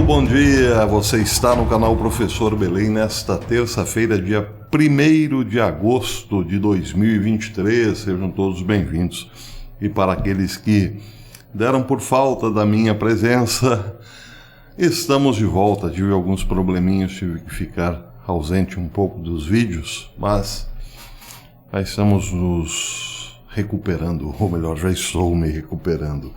bom dia! Você está no canal Professor Belém nesta terça-feira, dia 1º de agosto de 2023. Sejam todos bem-vindos. E para aqueles que deram por falta da minha presença, estamos de volta. Tive alguns probleminhas, tive que ficar ausente um pouco dos vídeos, mas já estamos nos recuperando, ou melhor, já estou me recuperando.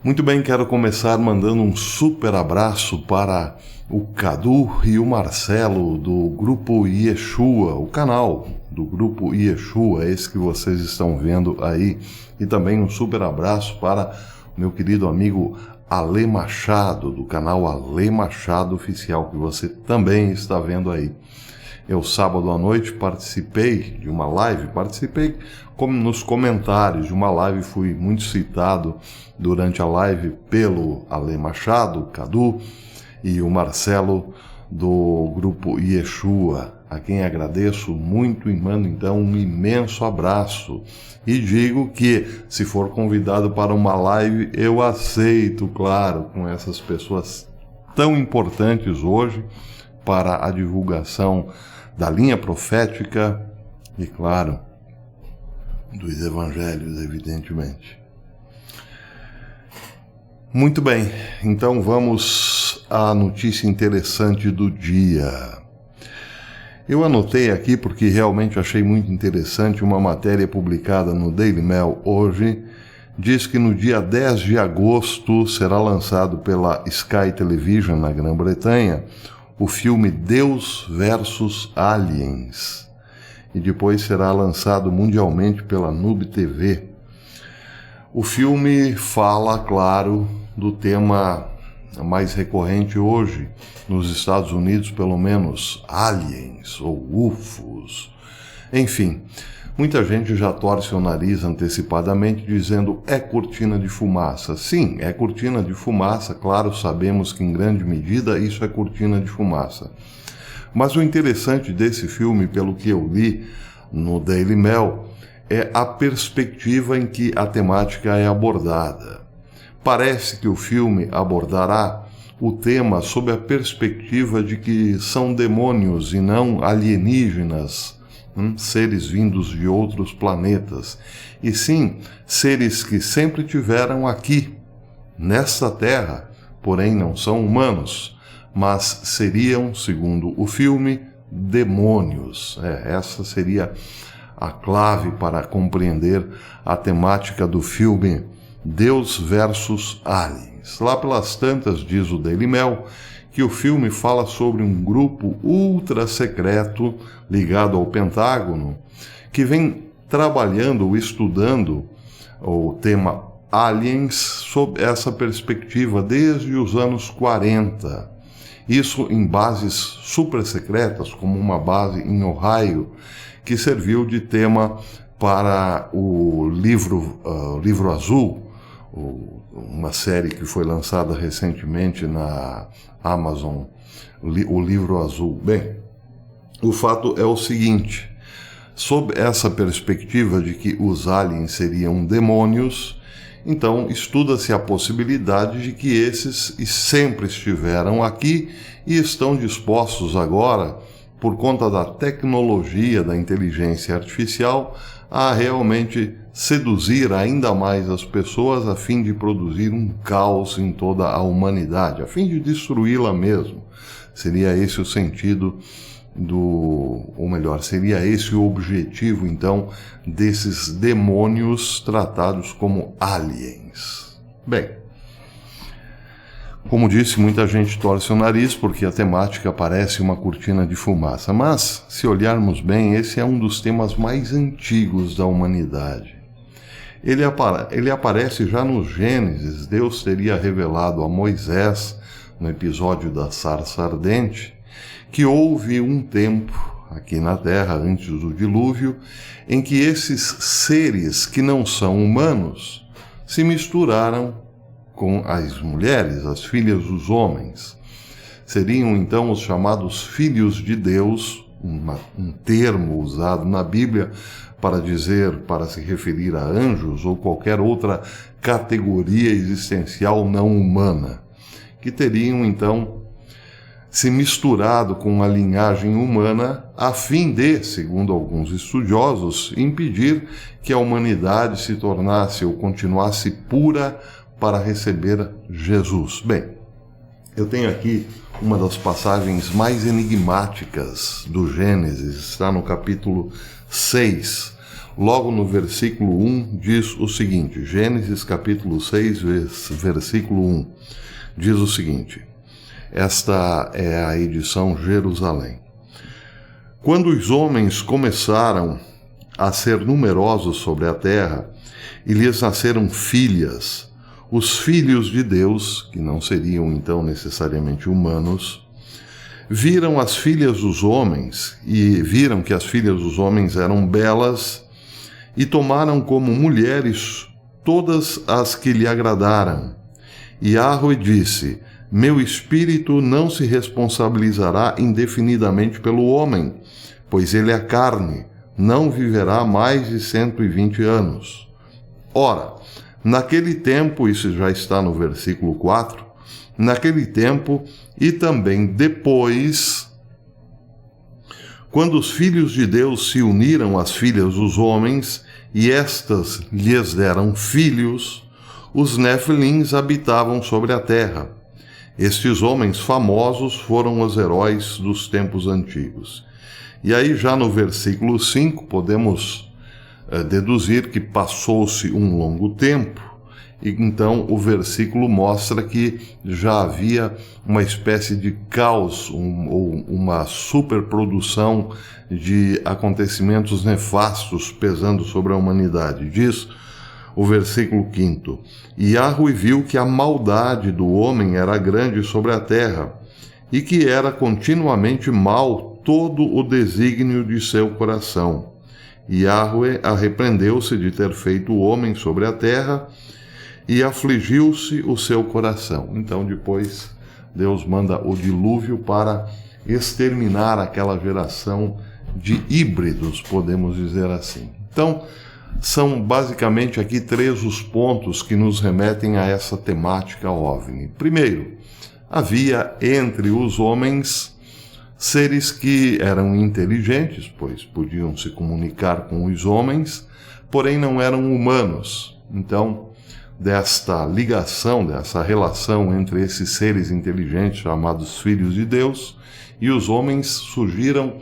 Muito bem, quero começar mandando um super abraço para o Cadu e o Marcelo do Grupo Yeshua, o canal do Grupo Yeshua, esse que vocês estão vendo aí. E também um super abraço para o meu querido amigo Ale Machado, do canal Ale Machado Oficial, que você também está vendo aí. Eu, sábado à noite, participei de uma live, como nos comentários de uma live, fui muito citado durante a live pelo Ale Machado, Cadu e o Marcelo do Grupo Yeshua, a quem agradeço muito e mando então um imenso abraço. E digo que, se for convidado para uma live, eu aceito, claro, com essas pessoas tão importantes hoje para a divulgação da linha profética e, claro, dos evangelhos, evidentemente. Muito bem, então vamos à notícia interessante do dia. Eu anotei aqui porque realmente achei muito interessante uma matéria publicada no Daily Mail hoje. Diz que no dia 10 de agosto será lançado pela Sky Television na Grã-Bretanha o filme Deus versus Aliens, e depois será lançado mundialmente pela Nub TV. O filme fala, claro, do tema mais recorrente hoje, nos Estados Unidos pelo menos, aliens ou UFOs. Enfim, muita gente já torce o nariz antecipadamente dizendo é cortina de fumaça. Sim, é cortina de fumaça, claro, sabemos que em grande medida isso é cortina de fumaça. Mas o interessante desse filme, pelo que eu li no Daily Mail, é a perspectiva em que a temática é abordada. Parece que o filme abordará o tema sob a perspectiva de que são demônios e não alienígenas, seres vindos de outros planetas, e sim seres que sempre tiveram aqui, nesta Terra, porém não são humanos, mas seriam, segundo o filme, demônios. Essa seria a clave para compreender a temática do filme Deus versus Aliens. Lá pelas tantas, diz o Daily Mail, que o filme fala sobre um grupo ultra secreto ligado ao Pentágono que vem trabalhando ou estudando o tema aliens sob essa perspectiva desde os anos 40. Isso em bases super secretas, como uma base em Ohio, que serviu de tema para o livro Azul, uma série que foi lançada recentemente na Amazon, o Livro Azul. Bem, o fato é o seguinte: sob essa perspectiva de que os aliens seriam demônios, então estuda-se a possibilidade de que esses sempre estiveram aqui e estão dispostos agora, por conta da tecnologia da inteligência artificial, a realmente seduzir ainda mais as pessoas a fim de produzir um caos em toda a humanidade, a fim de destruí-la mesmo. Seria esse o sentido ou melhor, seria esse o objetivo, então, desses demônios tratados como aliens. Bem, como disse, muita gente torce o nariz porque a temática parece uma cortina de fumaça, mas, se olharmos bem, esse é um dos temas mais antigos da humanidade. Ele aparece já no Gênesis. Deus teria revelado a Moisés, no episódio da sarça ardente, que houve um tempo aqui na Terra, antes do dilúvio, em que esses seres que não são humanos se misturaram com as mulheres, as filhas dos homens. Seriam então os chamados filhos de Deus, um termo usado na Bíblia para se referir a anjos ou qualquer outra categoria existencial não humana, que teriam então se misturado com a linhagem humana a fim de, segundo alguns estudiosos, impedir que a humanidade se tornasse ou continuasse pura para receber Jesus. Bem, eu tenho aqui uma das passagens mais enigmáticas do Gênesis, está no capítulo 6. Logo no versículo 1 diz o seguinte, Gênesis capítulo 6, versículo 1, diz o seguinte, esta é a edição Jerusalém. Quando os homens começaram a ser numerosos sobre a terra, e lhes nasceram filhas, os filhos de Deus, que não seriam então necessariamente humanos, viram as filhas dos homens, e viram que as filhas dos homens eram belas, e tomaram como mulheres todas as que lhe agradaram. E Yahweh disse, meu espírito não se responsabilizará indefinidamente pelo homem, pois ele é carne, não viverá mais de 120 anos. Ora, naquele tempo, isso já está no versículo 4, naquele tempo e também depois, quando os filhos de Deus se uniram às filhas dos homens, e estas lhes deram filhos, os Nefilins habitavam sobre a terra. Estes homens famosos foram os heróis dos tempos antigos. E aí já no versículo 5 podemos deduzir que passou-se um longo tempo, e então o versículo mostra que já havia uma espécie de caos, ou uma superprodução de acontecimentos nefastos pesando sobre a humanidade. Diz o versículo 5, e Yahweh viu que a maldade do homem era grande sobre a terra, e que era continuamente mal todo o desígnio de seu coração. E Yahweh arrependeu-se de ter feito o homem sobre a terra, e afligiu-se o seu coração. Então depois Deus manda o dilúvio para exterminar aquela geração de híbridos, podemos dizer assim. Então, são basicamente aqui 3 os pontos que nos remetem a essa temática OVNI. Primeiro, havia entre os homens seres que eram inteligentes, pois podiam se comunicar com os homens, porém não eram humanos. Então, desta ligação, dessa relação entre esses seres inteligentes chamados filhos de Deus e os homens, surgiram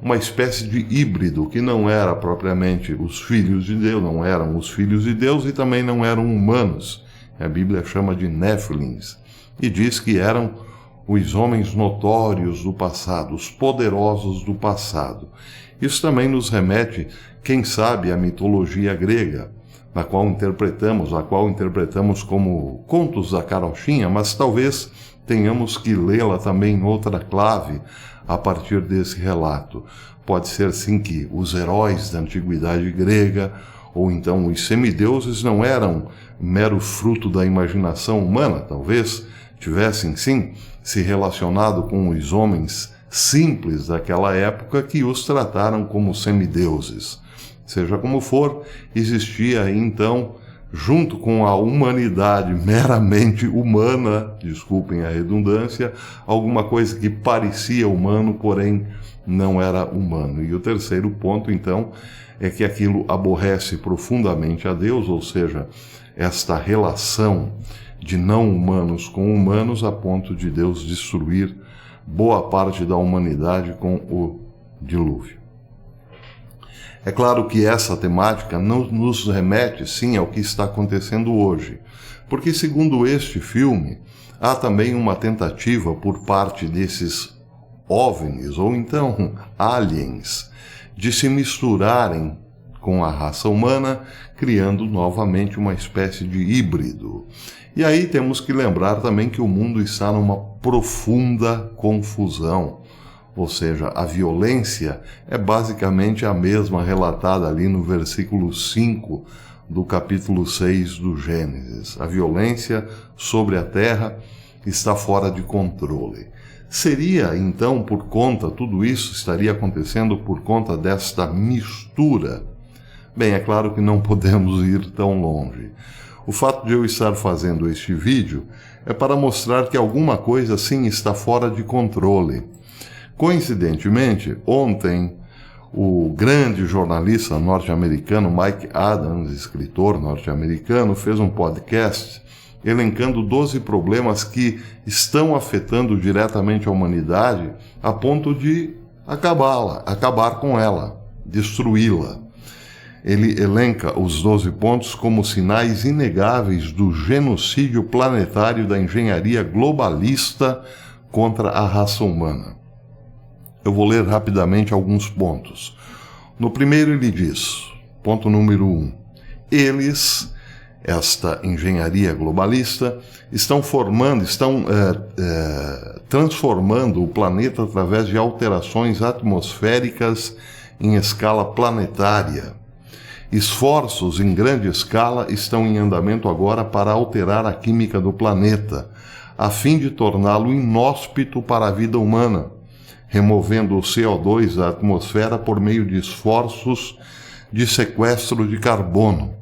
uma espécie de híbrido que não era propriamente os filhos de Deus, não eram os filhos de Deus e também não eram humanos. A Bíblia chama de Nefilins e diz que eram os homens notórios do passado, os poderosos do passado. Isso também nos remete, quem sabe, à mitologia grega, a qual interpretamos como contos da carochinha, mas talvez tenhamos que lê-la também em outra clave a partir desse relato. Pode ser sim que os heróis da antiguidade grega, ou então os semideuses, não eram mero fruto da imaginação humana, talvez tivessem sim se relacionado com os homens simples daquela época que os trataram como semideuses. Seja como for, existia então, junto com a humanidade meramente humana, desculpem a redundância, alguma coisa que parecia humano, porém não era humano. E o terceiro ponto, então, é que aquilo aborrece profundamente a Deus, ou seja, esta relação de não humanos com humanos, a ponto de Deus destruir boa parte da humanidade com o dilúvio. É claro que essa temática não nos remete, sim, ao que está acontecendo hoje, porque, segundo este filme, há também uma tentativa por parte desses OVNIs, ou então aliens, de se misturarem com a raça humana, criando novamente uma espécie de híbrido. E aí temos que lembrar também que o mundo está numa profunda confusão. Ou seja, a violência é basicamente a mesma relatada ali no versículo 5 do capítulo 6 do Gênesis. A violência sobre a terra está fora de controle. Seria, então, tudo isso estaria acontecendo por conta desta mistura? Bem, é claro que não podemos ir tão longe. O fato de eu estar fazendo este vídeo é para mostrar que alguma coisa sim está fora de controle. Coincidentemente, ontem, o grande jornalista norte-americano Mike Adams, escritor norte-americano, fez um podcast elencando 12 problemas que estão afetando diretamente a humanidade a ponto de acabar com ela, destruí-la. Ele elenca os 12 pontos como sinais inegáveis do genocídio planetário da engenharia globalista contra a raça humana. Eu vou ler rapidamente alguns pontos. No primeiro ele diz, ponto número 1, esta engenharia globalista, estão transformando o planeta através de alterações atmosféricas em escala planetária. Esforços em grande escala estão em andamento agora para alterar a química do planeta, a fim de torná-lo inóspito para a vida humana, removendo o CO2 da atmosfera por meio de esforços de sequestro de carbono.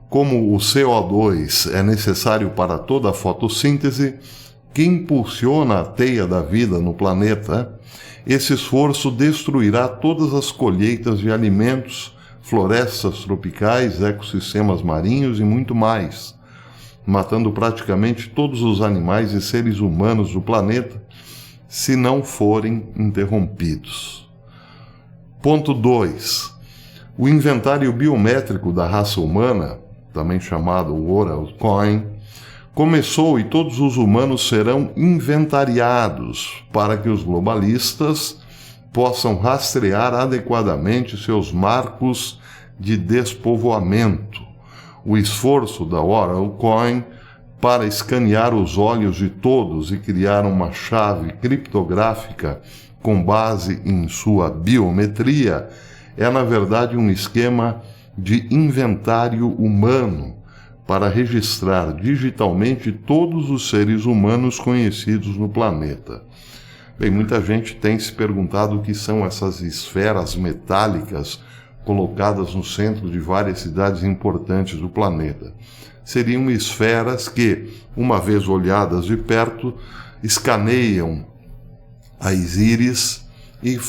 Como o CO2 é necessário para toda a fotossíntese, que impulsiona a teia da vida no planeta, esse esforço destruirá todas as colheitas de alimentos, florestas tropicais, ecossistemas marinhos e muito mais, matando praticamente todos os animais e seres humanos do planeta, se não forem interrompidos. Ponto 2. O inventário biométrico da raça humana, também chamado Oral Coin, começou e todos os humanos serão inventariados para que os globalistas possam rastrear adequadamente seus marcos de despovoamento. O esforço da Oral Coin para escanear os olhos de todos e criar uma chave criptográfica com base em sua biometria é, na verdade, um esquema de inventário humano para registrar digitalmente todos os seres humanos conhecidos no planeta. Bem, muita gente tem se perguntado o que são essas esferas metálicas colocadas no centro de várias cidades importantes do planeta. Seriam esferas que, uma vez olhadas de perto, escaneiam as íris e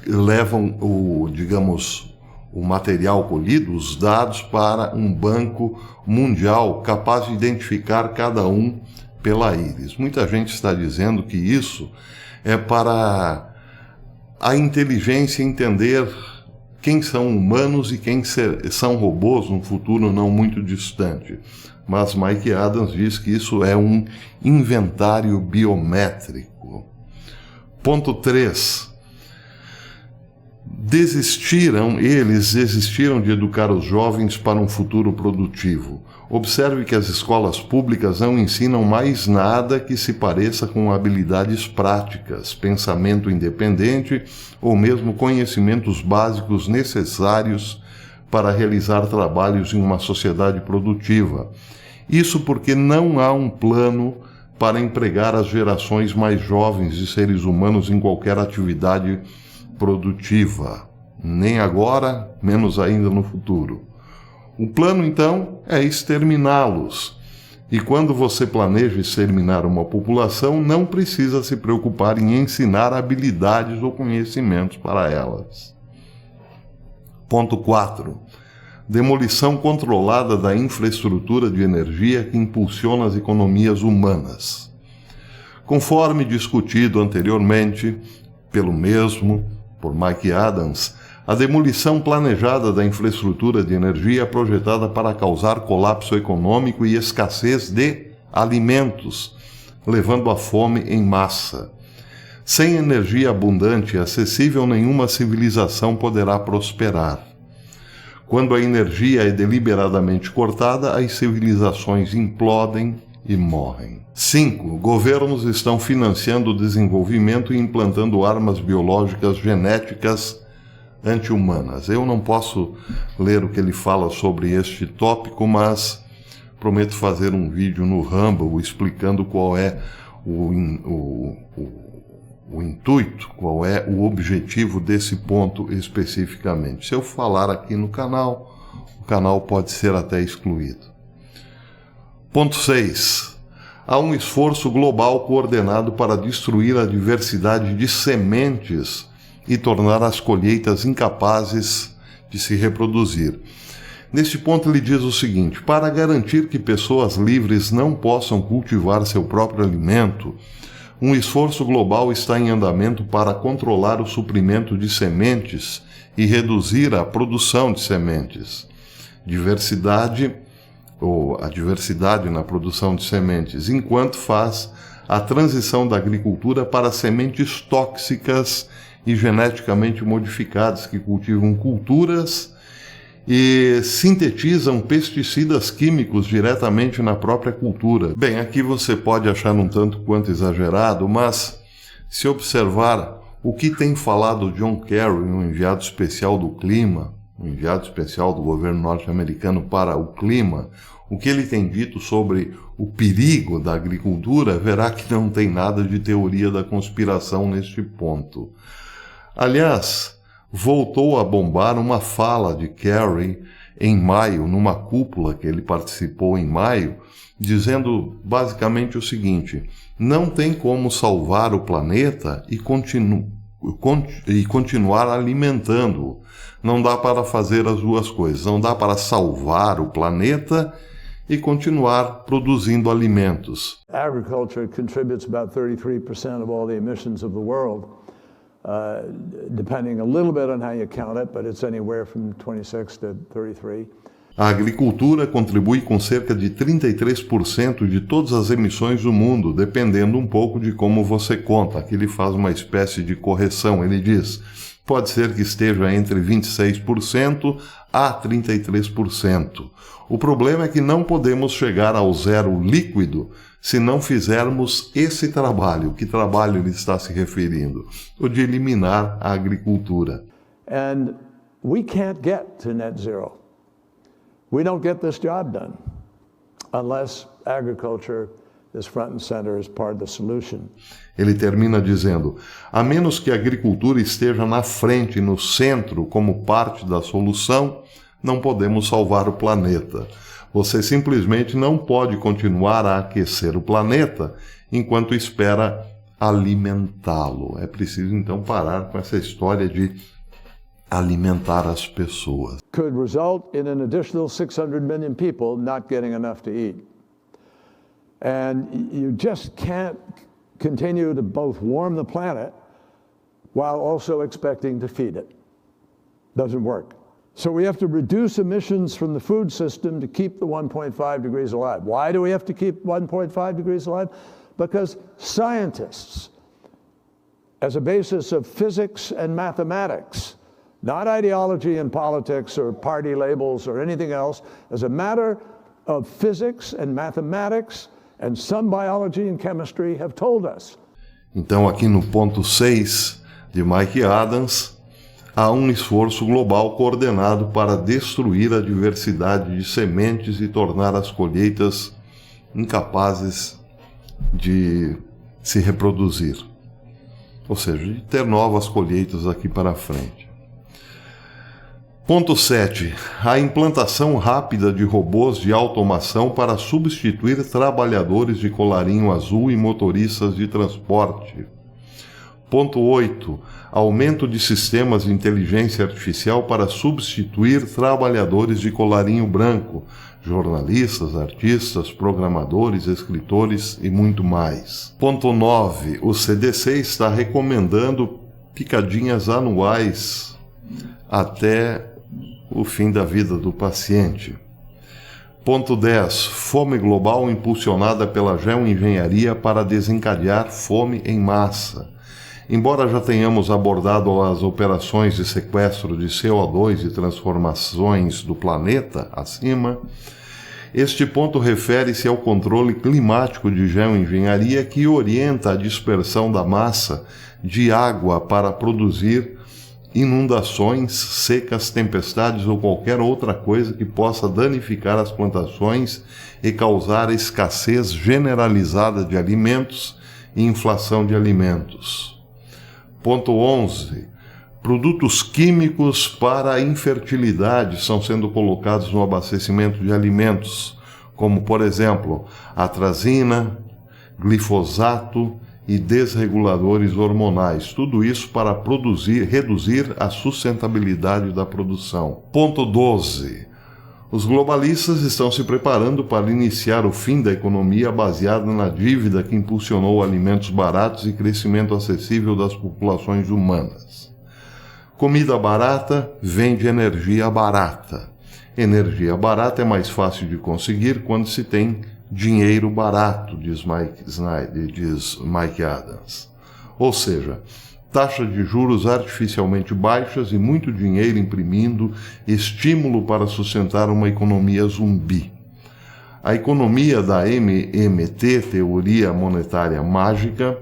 levam o material colhido, os dados, para um banco mundial capaz de identificar cada um pela íris. Muita gente está dizendo que isso é para a inteligência entender quem são humanos e quem são robôs num futuro não muito distante. Mas Mike Adams diz que isso é um inventário biométrico. Ponto 3. Eles desistiram de educar os jovens para um futuro produtivo. Observe que as escolas públicas não ensinam mais nada que se pareça com habilidades práticas, pensamento independente ou mesmo conhecimentos básicos necessários para realizar trabalhos em uma sociedade produtiva. Isso porque não há um plano para empregar as gerações mais jovens de seres humanos em qualquer atividade produtiva, nem agora, menos ainda no futuro. O plano, então, é exterminá-los. E quando você planeja exterminar uma população, não precisa se preocupar em ensinar habilidades ou conhecimentos para elas. Ponto 4. Demolição controlada da infraestrutura de energia que impulsiona as economias humanas. Conforme discutido anteriormente, por Mike Adams, a demolição planejada da infraestrutura de energia é projetada para causar colapso econômico e escassez de alimentos, levando à fome em massa. Sem energia abundante e acessível, nenhuma civilização poderá prosperar. Quando a energia é deliberadamente cortada, as civilizações implodem e morrem. 5. Governos estão financiando o desenvolvimento e implantando armas biológicas genéticas anti-humanas. Eu não posso ler o que ele fala sobre este tópico, mas prometo fazer um vídeo no Rumble explicando qual é o intuito, qual é o objetivo desse ponto especificamente. Se eu falar aqui no canal, o canal pode ser até excluído. Ponto 6. Há um esforço global coordenado para destruir a diversidade de sementes e tornar as colheitas incapazes de se reproduzir. Neste ponto ele diz o seguinte: para garantir que pessoas livres não possam cultivar seu próprio alimento, um esforço global está em andamento para controlar o suprimento de sementes e reduzir a produção de sementes. A diversidade na produção de sementes, enquanto faz a transição da agricultura para sementes tóxicas e geneticamente modificadas que cultivam culturas e sintetizam pesticidas químicos diretamente na própria cultura. Bem, aqui você pode achar um tanto quanto exagerado, mas se observar o que tem falado John Kerry, um enviado especial do clima, um enviado especial do governo norte-americano para o clima, o que ele tem dito sobre o perigo da agricultura, verá que não tem nada de teoria da conspiração neste ponto. Aliás, voltou a bombar uma fala de Kerry em maio, numa cúpula que ele participou em maio, dizendo basicamente o seguinte: não tem como salvar o planeta e continuar alimentando-o. Não dá para fazer as duas coisas. Não dá para salvar o planeta e continuar produzindo alimentos. Agriculture contributes about 33% of all the emissions of the world, depending a little bit on how you count it, but it's anywhere from 26 to 33. A agricultura contribui com cerca de 33% de todas as emissões do mundo, dependendo um pouco de como você conta. Aqui ele faz uma espécie de correção. Ele diz: pode ser que esteja entre 26% a 33%. O problema é que não podemos chegar ao zero líquido se não fizermos esse trabalho. Que trabalho ele está se referindo? O de eliminar a agricultura. And we can't get to net zero. We don't get this job done unless agriculture is front and center as part of the solution. Ele termina dizendo: a menos que a agricultura esteja na frente, no centro, como parte da solução, não podemos salvar o planeta. Você simplesmente não pode continuar a aquecer o planeta enquanto espera alimentá-lo. É preciso então parar com essa história de alimentar as pessoas. Could result in an additional 600 million people not getting enough to eat. And you just can't continue to both warm the planet while also expecting to feed it. Doesn't work. So we have to reduce emissions from the food system to keep the 1.5 degrees alive. Why do we have to keep 1.5 degrees alive? Because scientists, as a basis of physics and mathematics, not ideology and politics or party labels or anything else, as a matter of physics and mathematics and some biology and chemistry have told us. Então, aqui no ponto 6 de Mike Adams, há um esforço global coordenado para destruir a diversidade de sementes e tornar as colheitas incapazes de se reproduzir. Ou seja, de ter novas colheitas aqui para frente. Ponto 7. A implantação rápida de robôs de automação para substituir trabalhadores de colarinho azul e motoristas de transporte. Ponto 8. Aumento de sistemas de inteligência artificial para substituir trabalhadores de colarinho branco, jornalistas, artistas, programadores, escritores e muito mais. Ponto 9. O CDC está recomendando picadinhas anuais até o fim da vida do paciente. Ponto 10. Fome global impulsionada pela geoengenharia para desencadear fome em massa. Embora já tenhamos abordado as operações de sequestro de CO2 e transformações do planeta acima, este ponto refere-se ao controle climático de geoengenharia que orienta a dispersão da massa de água para produzir inundações, secas, tempestades ou qualquer outra coisa que possa danificar as plantações e causar escassez generalizada de alimentos e inflação de alimentos. Ponto 11. Produtos químicos para a infertilidade estão sendo colocados no abastecimento de alimentos, como, por exemplo, atrazina, glifosato e desreguladores hormonais. Tudo isso para reduzir a sustentabilidade da produção. Ponto 12. Os globalistas estão se preparando para iniciar o fim da economia baseada na dívida que impulsionou alimentos baratos e crescimento acessível das populações humanas. Comida barata vende energia barata. Energia barata é mais fácil de conseguir quando se tem dinheiro barato, diz Mike Adams. Ou seja, taxa de juros artificialmente baixas e muito dinheiro imprimindo estímulo para sustentar uma economia zumbi. A economia da MMT, Teoria Monetária Mágica,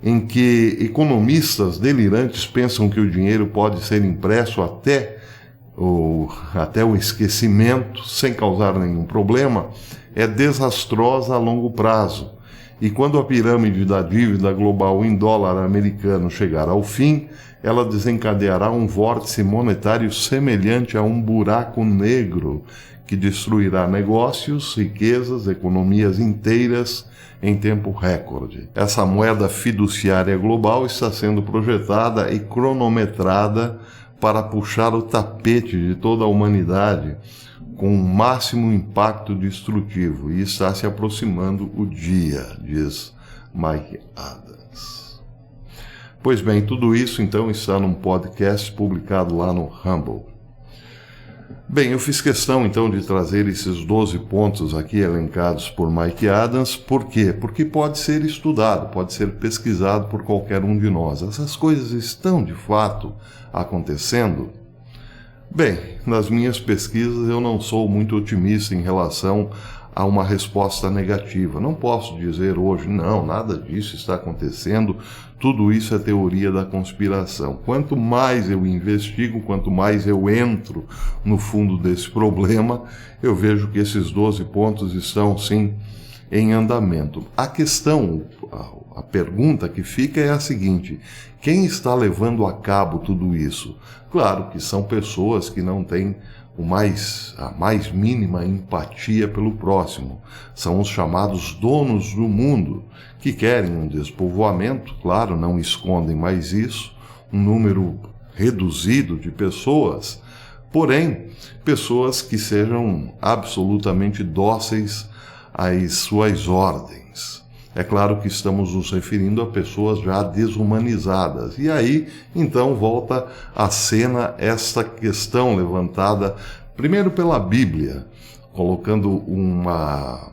em que economistas delirantes pensam que o dinheiro pode ser impresso até o esquecimento, sem causar nenhum problema, é desastrosa a longo prazo. E quando a pirâmide da dívida global em dólar americano chegar ao fim, ela desencadeará um vórtice monetário semelhante a um buraco negro que destruirá negócios, riquezas, economias inteiras em tempo recorde. Essa moeda fiduciária global está sendo projetada e cronometrada para puxar o tapete de toda a humanidade com o máximo impacto destrutivo, e está se aproximando o dia, diz Mike Adams. Pois bem, tudo isso então está num podcast publicado lá no Rumble. Bem, eu fiz questão então de trazer esses 12 pontos aqui elencados por Mike Adams. Por quê? Porque pode ser estudado, pode ser pesquisado por qualquer um de nós. Essas coisas estão de fato acontecendo? Bem, nas minhas pesquisas eu não sou muito otimista em relação a uma resposta negativa. Não posso dizer hoje, não, nada disso está acontecendo, tudo isso é teoria da conspiração. Quanto mais eu investigo, quanto mais eu entro no fundo desse problema, eu vejo que esses 12 pontos estão, sim, em andamento. A questão, a pergunta que fica é a seguinte: quem está levando a cabo tudo isso? Claro que são pessoas que não têm a mais mínima empatia pelo próximo. São os chamados donos do mundo, que querem um despovoamento, claro, não escondem mais isso, um número reduzido de pessoas, porém, pessoas que sejam absolutamente dóceis às suas ordens. É claro que estamos nos referindo a pessoas já desumanizadas. E aí, então, volta à cena esta questão levantada, primeiro pela Bíblia, colocando uma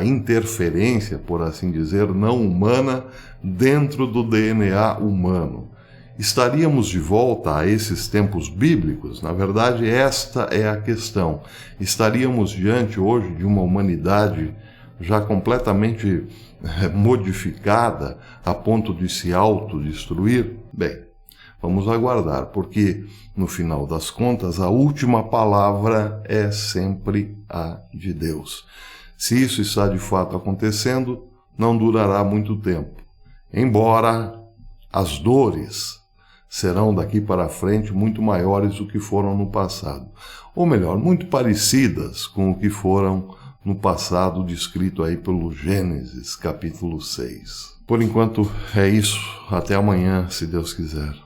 interferência, por assim dizer, não humana, dentro do DNA humano. Estaríamos de volta a esses tempos bíblicos? Na verdade, esta é a questão. Estaríamos diante hoje de uma humanidade já completamente modificada a ponto de se autodestruir? Bem, vamos aguardar, porque, no final das contas, a última palavra é sempre a de Deus. Se isso está de fato acontecendo, não durará muito tempo. Embora as dores serão daqui para frente muito maiores do que foram no passado. Ou melhor, muito parecidas com o que foram no passado descrito aí pelo Gênesis, capítulo 6. Por enquanto é isso. Até amanhã, se Deus quiser.